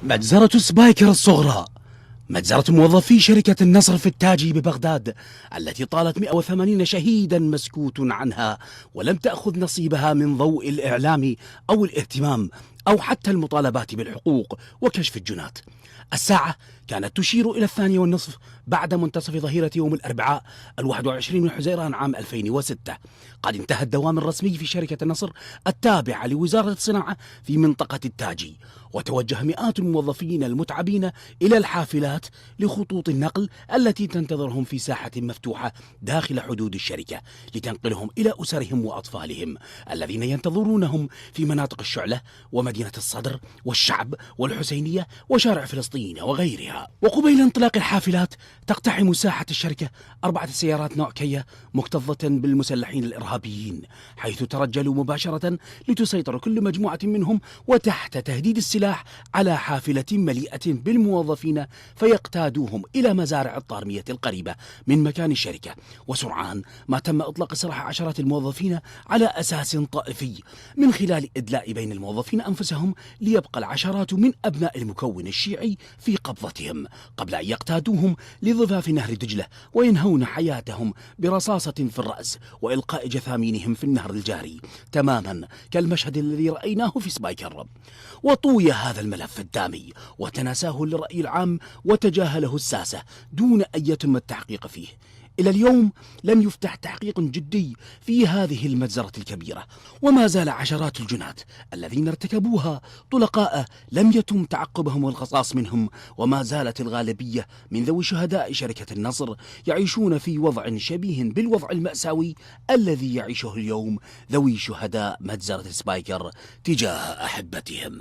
مجزرة سبايكر الصغرى، مجزرة موظفي شركة النصر في التاجي ببغداد التي طالت 180 شهيدا مسكوت عنها ولم تأخذ نصيبها من ضوء الإعلام أو الاهتمام أو حتى المطالبات بالحقوق وكشف الجنات. الساعة كانت تشير إلى 2:30 بعد منتصف ظهيرة يوم الأربعاء 21 من حزيران عام 2006. قد انتهى الدوام الرسمي في شركة النصر التابعة لوزارة الصناعة في منطقة التاجي، وتوجه مئات الموظفين المتعبين إلى الحافلات لخطوط النقل التي تنتظرهم في ساحة مفتوحة داخل حدود الشركة لتنقلهم إلى أسرهم وأطفالهم الذين ينتظرونهم في مناطق الشعلة ومدينة الصدر والشعب والحسينية وشارع فلسطين وغيرها. وقبيل انطلاق الحافلات تقتحم ساحة الشركة 4 سيارات نوع كيا مكتظة بالمسلحين الإرهابيين، حيث ترجلوا مباشرة لتسيطر كل مجموعة منهم وتحت تهديد السلاح على حافلة مليئة بالموظفين فيقتادوهم إلى مزارع الطارمية القريبة من مكان الشركة. وسرعان ما تم إطلاق سراح عشرات الموظفين على أساس طائفي من خلال إدلاء بين الموظفين أنفسهم، ليبقى العشرات من أبناء المكون الشيعي في قبضتهم قبل أن يقتادوهم لضفاف نهر دجلة وينهون حياتهم برصاصة في الرأس وإلقاء جثامينهم في النهر الجاري، تماما كالمشهد الذي رأيناه في سبايكر. وطوي هذا الملف الدامي وتناساه للرأي العام وتجاهله الساسة دون أن يتم التحقيق فيه. إلى اليوم لم يفتح تحقيق جدي في هذه المجزرة الكبيرة، وما زال عشرات الجنات الذين ارتكبوها طلقاء لم يتم تعقبهم والقصاص منهم، وما زالت الغالبية من ذوي شهداء شركة النصر يعيشون في وضع شبيه بالوضع المأساوي الذي يعيشه اليوم ذوي شهداء مجزرة سبايكر تجاه أحبتهم.